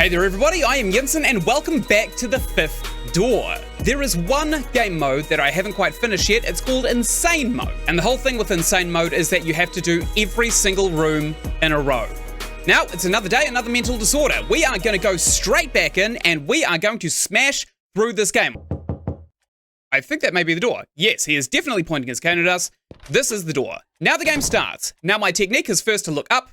Hey there everybody, I am Ynsin and welcome back to the fifth door. There is one game mode that I haven't quite finished yet. It's called Insane Mode. And the whole thing with Insane Mode is that you have to do every single room in a row. Now, it's another day, another mental disorder. We are going to go straight back in and we are going to smash through this game. I think that may be the door. Yes, he is definitely pointing his cane at us. This is the door. Now the game starts. Now my technique is first to look up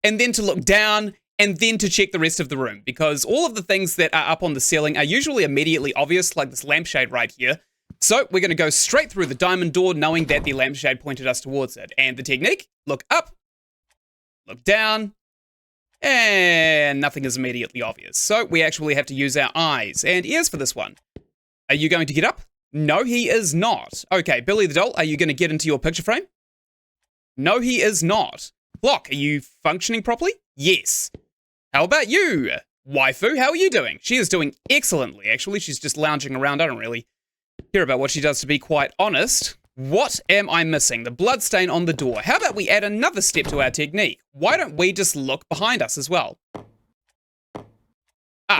and then to look down and then to check the rest of the room, because all of the things that are up on the ceiling are usually immediately obvious, like this lampshade right here. So we're going to go straight through the diamond door knowing that the lampshade pointed us towards it. And the technique, look up, look down, and nothing is immediately obvious. So we actually have to use our eyes and ears for this one. Are you going to get up? No, he is not. Okay, Billy the Doll, are you going to get into your picture frame? No, he is not. Clock, are you functioning properly? Yes. How about you? Waifu, how are you doing? She is doing excellently, actually. She's just lounging around. I don't really care about what she does, to be quite honest. What am I missing? The blood stain on the door. How about we add another step to our technique? Why don't we just look behind us as well?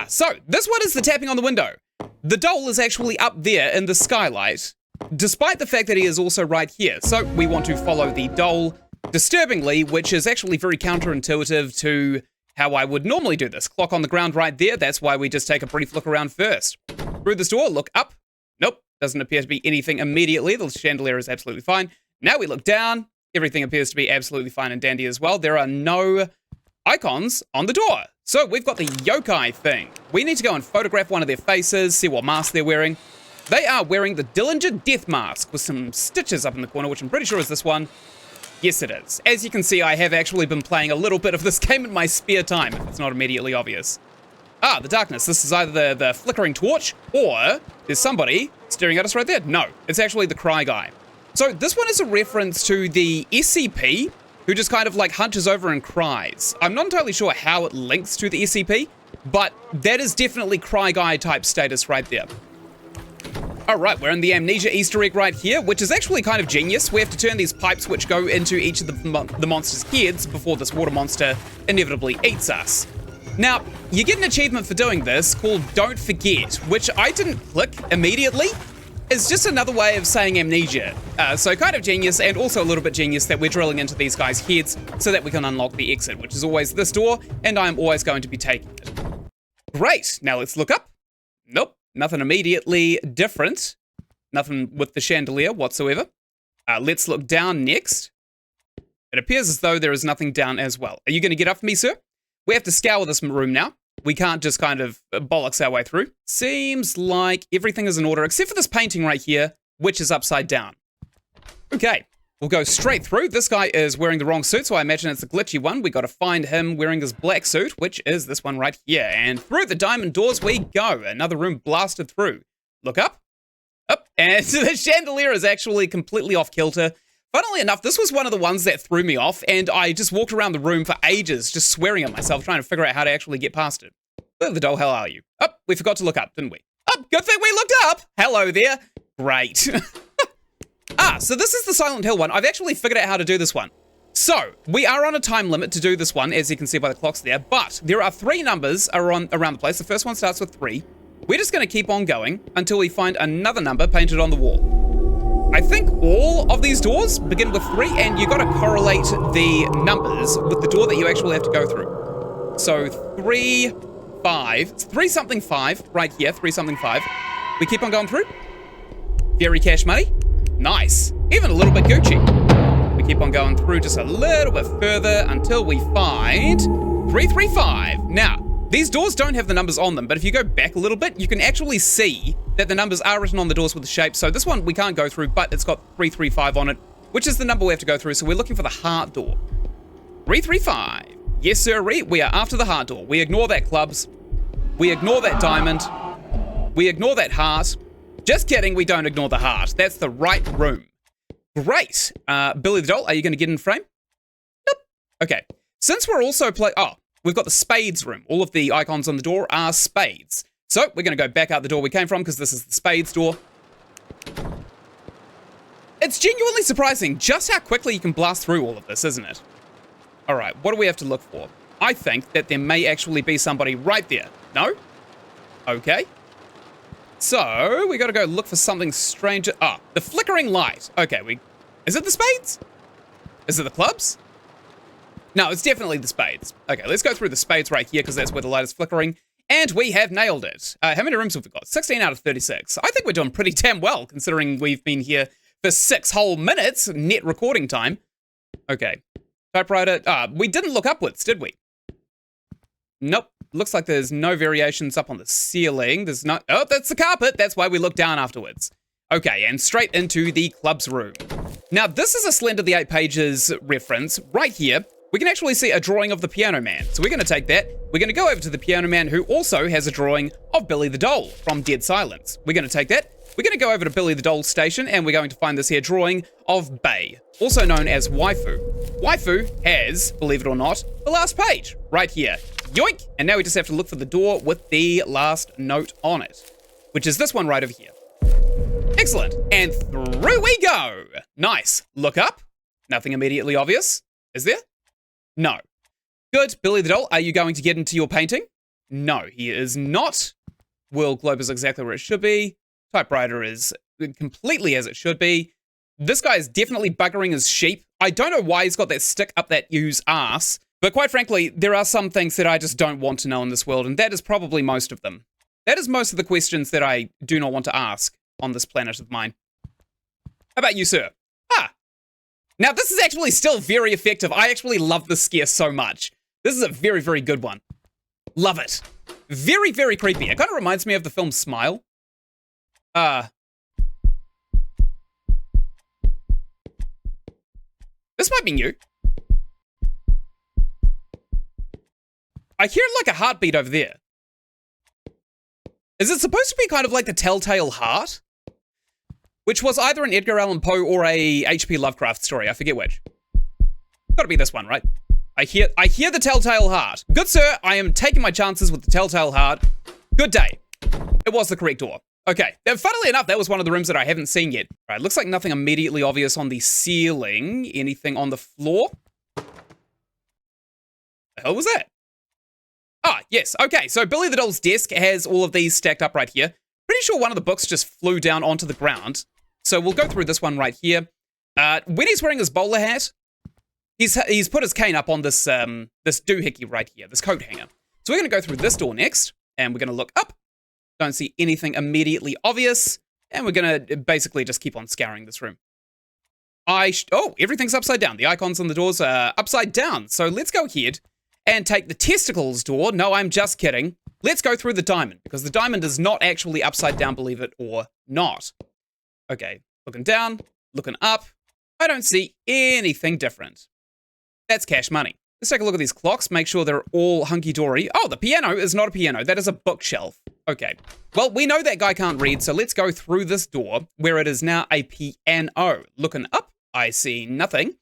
So this one is the tapping on the window. The doll is actually up there in the skylight, despite the fact that he is also right here. So we want to follow the doll, disturbingly, which is actually very counterintuitive to how I would normally do this. Clock on the ground right there. That's why we just take a brief look around first. Through this door, look up. Nope, doesn't appear to be anything immediately. The chandelier is absolutely fine. Now we look down. Everything appears to be absolutely fine and dandy as well. There are no icons on the door. So we've got the yokai thing. We need to go and photograph one of their faces, see what mask they're wearing. They are wearing the Dillinger Death Mask with some stitches up in the corner, which I'm pretty sure is this one. Yes, it is. As you can see, I have actually been playing a little bit of this game in my spare time, if it's not immediately obvious. The darkness. This is either the flickering torch, or there's somebody staring at us right there. No, it's actually the Cry Guy. So this one is a reference to the SCP, who just kind of like hunches over and cries. I'm not entirely sure how it links to the SCP, but that is definitely Cry Guy type status right there. Alright, we're in the amnesia Easter egg right here, which is actually kind of genius. We have to turn these pipes which go into each of the monster's heads before this water monster inevitably eats us. Now, you get an achievement for doing this called Don't Forget, which I didn't click immediately. It's just another way of saying amnesia. So kind of genius, and also a little bit genius that we're drilling into these guys' heads so that we can unlock the exit, which is always this door, and I'm always going to be taking it. Great, now let's look up. Nope. Nothing immediately different. Nothing with the chandelier whatsoever. Let's look down next. It appears as though there is nothing down as well. Are you going to get up for me, sir? We have to scour this room now. We can't just kind of bollocks our way through. Seems like everything is in order, except for this painting right here, which is upside down. Okay, we'll go straight through. This guy is wearing the wrong suit, so I imagine it's a glitchy one. We got to find him wearing his black suit, which is this one right here. And through the diamond doors we go. Another room blasted through. Look up. Up. And the chandelier is actually completely off kilter. Funnily enough, this was one of the ones that threw me off, and I just walked around the room for ages, just swearing at myself, trying to figure out how to actually get past it. Where the doll hell are you? Oh, we forgot to look up, didn't we? Oh, good thing we looked up! Hello there. Great. So this is the Silent Hill one. I've actually figured out how to do this one. So, we are on a time limit to do this one, as you can see by the clocks there, but there are 3 numbers around the place. The first one starts with 3. We're just going to keep on going until we find another number painted on the wall. I think all of these doors begin with 3, and you got to correlate the numbers with the door that you actually have to go through. So 3, 5, 3 something 5 right here, 3 something 5. We keep on going through. Fairy cash money. Nice. Even a little bit Gucci. We keep on going through just a little bit further until we find 335. Now, these doors don't have the numbers on them, but if you go back a little bit, you can actually see that the numbers are written on the doors with the shape. So this one we can't go through, but it's got 335 on it, which is the number we have to go through. So we're looking for the heart door. 335. Yes, sir. We are after the heart door. We ignore that clubs. We ignore that diamond. We ignore that heart. Just kidding, we don't ignore the heart. That's the right room. Great. Billy the Doll, are you going to get in frame? Nope. Okay. Since we're also we've got the spades room. All of the icons on the door are spades. So we're going to go back out the door we came from because this is the spades door. It's genuinely surprising just how quickly you can blast through all of this, isn't it? All right, what do we have to look for? I think that there may actually be somebody right there. No? Okay. So, we gotta go look for something strange. Ah, the flickering light. Okay, is it the spades? Is it the clubs? No, it's definitely the spades. Okay, let's go through the spades right here, because that's where the light is flickering. And we have nailed it. How many rooms have we got? 16 out of 36. I think we're doing pretty damn well, considering we've been here for 6 whole minutes, net recording time. Okay. Typewriter. We didn't look upwards, did we? Nope. Looks like there's no variations up on the ceiling. There's no... Oh, that's the carpet. That's why we look down afterwards. Okay, and straight into the club's room. Now, this is a Slender the 8 Pages reference. Right here, we can actually see a drawing of the Piano Man. So we're going to take that. We're going to go over to the Piano Man, who also has a drawing of Billy the Doll from Dead Silence. We're going to take that. We're going to go over to Billy the Doll station, and we're going to find this here drawing of Bay, also known as Waifu. Waifu has, believe it or not, the last page right here. Yoink! And now we just have to look for the door with the last note on it, which is this one right over here. Excellent. And through we go. Nice. Look up. Nothing immediately obvious. Is there? No. Good. Billy the Doll, are you going to get into your painting? No, he is not. World globe is exactly where it should be. Typewriter is completely as it should be. This guy is definitely buggering his sheep. I don't know why he's got that stick up that ewe's ass, but quite frankly, there are some things that I just don't want to know in this world, and that is probably most of them. That is most of the questions that I do not want to ask on this planet of mine. How about you, sir? Now this is actually still very effective. I actually love this scare so much. This is a very, very good one. Love it. Very, very creepy. It kind of reminds me of the film Smile. This might be new. I hear like a heartbeat over there. Is it supposed to be kind of like the Telltale Heart? Which was either an Edgar Allan Poe or a H.P. Lovecraft story. I forget which. Gotta be this one, right? I hear the Telltale Heart. Good sir, I am taking my chances with the Telltale Heart. Good day. It was the correct door. Okay, now, funnily enough, that was one of the rooms that I haven't seen yet. All right, looks like nothing immediately obvious on the ceiling. Anything on the floor? The hell was that? Ah, yes, okay, so Billy the Doll's desk has all of these stacked up right here. Pretty sure one of the books just flew down onto the ground. So we'll go through this one right here. When he's wearing his bowler hat, he's put his cane up on this this doohickey right here, this coat hanger. So we're going to go through this door next, and we're going to look up. Don't see anything immediately obvious, and we're going to basically just keep on scouring this room. Oh, everything's upside down. The icons on the doors are upside down. So let's go ahead and take the testicles door. No, I'm just kidding. Let's go through the diamond, because the diamond is not actually upside down, believe it or not. Okay, looking down, looking up. I don't see anything different. That's cash money. Let's take a look at these clocks, make sure they're all hunky-dory. Oh, the piano is not a piano. That is a bookshelf. Okay. Well, we know that guy can't read, so let's go through this door, where it is now a piano. Looking up, I see nothing.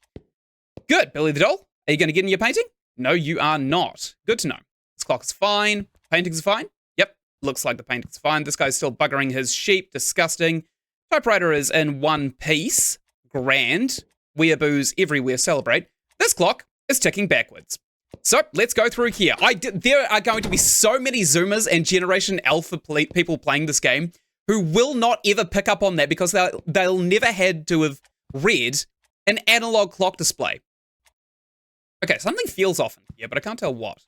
Good, Billy the Doll. Are you going to get in your painting? No, you are not. Good to know. This clock is fine. Painting's fine. Yep, looks like the painting's fine. This guy's still buggering his sheep. Disgusting. Typewriter is in one piece. Grand. Weeaboos everywhere celebrate. This clock is ticking backwards. So, let's go through here. There are going to be so many Zoomers and Generation Alpha people playing this game who will not ever pick up on that, because they'll never had to have read an analog clock display. Okay, something feels off in here, but I can't tell what.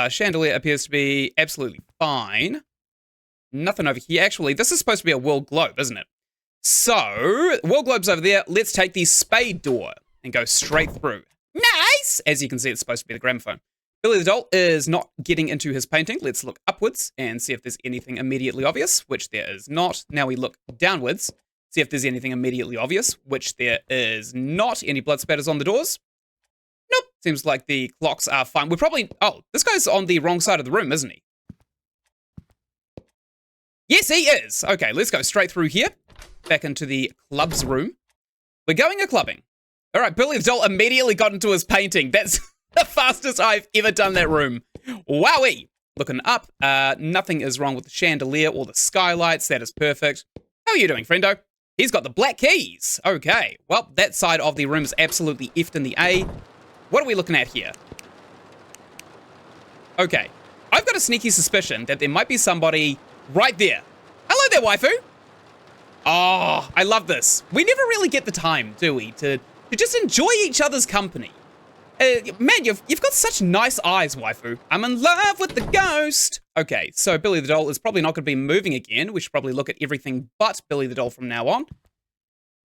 Chandelier appears to be absolutely fine. Nothing over here. Actually, this is supposed to be a world globe, isn't it? So, world globe's over there. Let's take the spade door and go straight through. Nice! As you can see, it's supposed to be the gramophone. Billy the Doll is not getting into his painting. Let's look upwards and see if there's anything immediately obvious, which there is not. Now we look downwards, see if there's anything immediately obvious, which there is not. Any blood spatters on the doors? Nope. Seems like the clocks are fine. We're probably... Oh, this guy's on the wrong side of the room, isn't he? Yes, he is. Okay, let's go straight through here. Back into the club's room. We're going a clubbing. All right, Billy the Doll immediately got into his painting. That's the fastest I've ever done that room. Wowee. Looking up. Nothing is wrong with the chandelier or the skylights. That is perfect. How are you doing, friendo? He's got the black keys. Okay. Well, that side of the room is absolutely effed in the A. What are we looking at here? Okay. I've got a sneaky suspicion that there might be somebody right there. Hello there, waifu. Oh, I love this. We never really get the time, do we, to just enjoy each other's company. Man, you've got such nice eyes, waifu. I'm in love with the ghost. Okay, so Billy the Doll is probably not going to be moving again. We should probably look at everything but Billy the Doll from now on.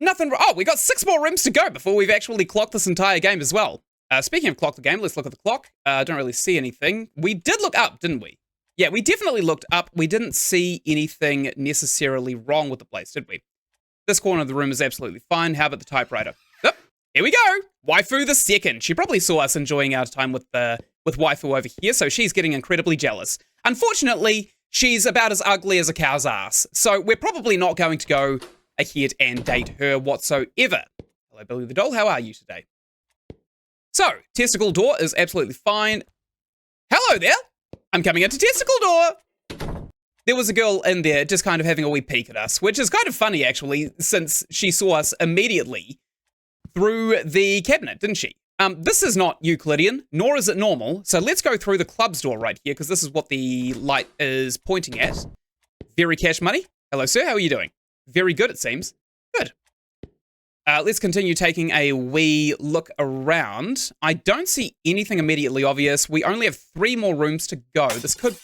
Nothing. Oh, we got 6 more rooms to go before we've actually clocked this entire game as well. Speaking of clock the game, let's look at the clock. Don't really see anything. We did look up, didn't we? Yeah, we definitely looked up. We didn't see anything necessarily wrong with the place, did we? This corner of the room is absolutely fine. How about the typewriter? Oh, here we go. Waifu the second. She probably saw us enjoying our time with waifu over here, so she's getting incredibly jealous. Unfortunately, she's about as ugly as a cow's ass, so we're probably not going to go ahead and date her whatsoever. Hello, Billy the Doll. How are you today? So, testicle door is absolutely fine. Hello there. I'm coming into testicle door. There was a girl in there just kind of having a wee peek at us, which is kind of funny, actually, since she saw us immediately through the cabinet, didn't she? This is not Euclidean, nor is it normal. So let's go through the club's door right here, because this is what the light is pointing at. Very cash money. Hello, sir. How are you doing? Very good, it seems. Good. Let's continue taking a wee look around. I don't see anything immediately obvious. We only have 3 more rooms to go. This could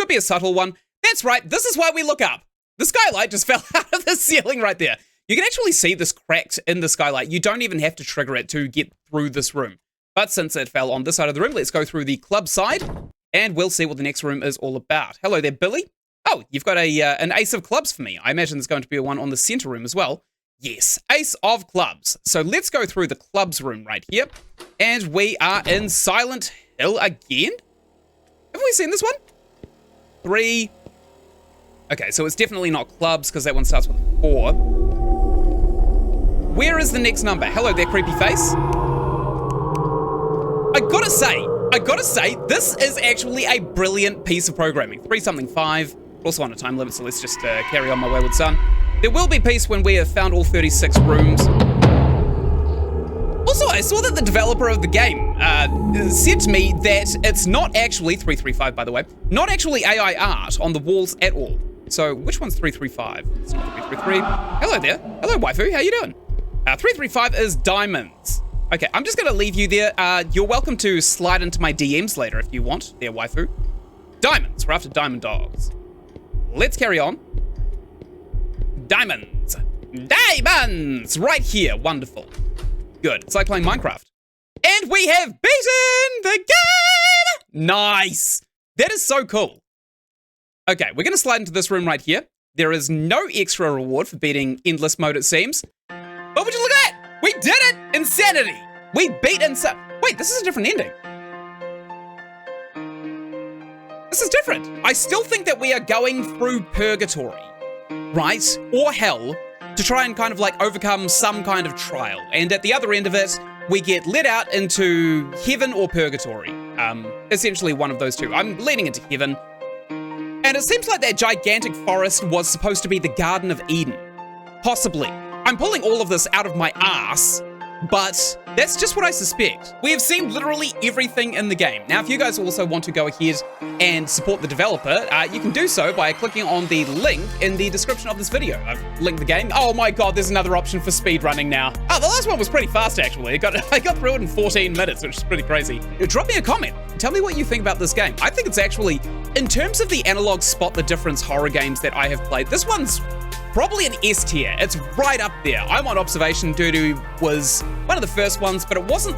be a subtle one. That's right. This is why we look up. The skylight just fell out of the ceiling right there. You can actually see this cracked in the skylight. You don't even have to trigger it to get through this room. But since it fell on this side of the room, let's go through the club side, and we'll see what the next room is all about. Hello there, Billy. Oh, you've got an ace of clubs for me. I imagine there's going to be one on the center room as well. Yes, ace of clubs. So let's go through the clubs room right here. And we are in Silent Hill again. Have we seen this one? 3. Okay, so it's definitely not clubs because that one starts with 4. Where is the next number? Hello there, creepy face. I gotta say, this is actually a brilliant piece of programming. 3-something-5. Also on a time limit, so let's just carry on, my wayward son. There will be peace when we have found all 36 rooms. Also, I saw that the developer of the game said to me that it's not actually, 335 by the way, not actually AI art on the walls at all. So, which one's 335? It's not 333. Hello there. Hello, waifu. How you doing? 335 is diamonds. Okay, I'm just gonna leave you there. You're welcome to slide into my DMs later if you want, there, waifu. Diamonds. We're after diamond dogs. Let's carry on. Diamonds. Diamonds! Right here. Wonderful. Good. It's like playing Minecraft. And we have beaten the game! Nice! That is so cool. Okay, we're going to slide into this room right here. There is no extra reward for beating Endless Mode, it seems. But would you look at that? We did it! Insanity! We beat Ynsin. Wait, this is a different ending. This is different. I still think that we are going through purgatory, right? Or hell, to try and kind of like overcome some kind of trial. And at the other end of it, we get let out into heaven or purgatory. Essentially one of those two. I'm leaning into heaven. And it seems like that gigantic forest was supposed to be the Garden of Eden. Possibly. I'm pulling all of this out of my ass, but that's just what I suspect. We have seen literally everything in the game. Now, if you guys also want to go ahead and support the developer, you can do so by clicking on the link in the description of this video. I've linked the game. Oh my god, there's another option for speedrunning now. Oh, the last one was pretty fast, actually. I got through it in 14 minutes, which is pretty crazy. Drop me a comment. Tell me what you think about this game. I think it's actually, in terms of the analog spot the difference horror games that I have played, this one's probably an S tier. It's right up there. I'm on observation. Doo-doo was one of the first ones, but it wasn't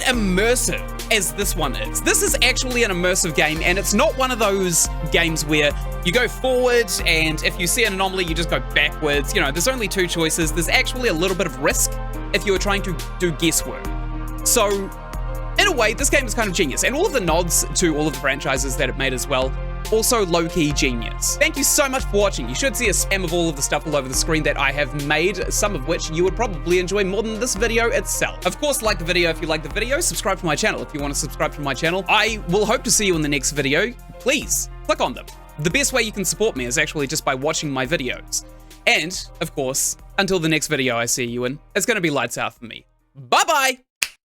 immersive as this one is. This is actually an immersive game, and it's not one of those games where you go forward, and if you see an anomaly, you just go backwards. You know, there's only 2 choices. There's actually a little bit of risk if you are trying to do guesswork. So, in a way, this game is kind of genius, and all of the nods to all of the franchises that it made as well, also low-key genius. Thank you so much for watching. You should see a spam of all of the stuff all over the screen that I have made, some of which you would probably enjoy more than this video itself. Of course, like the video if you like the video, subscribe to my channel if you want to subscribe to my channel. I will hope to see you in the next video. Please, click on them. The best way you can support me is actually just by watching my videos. And, of course, until the next video I see you in, it's gonna be lights out for me. Bye-bye!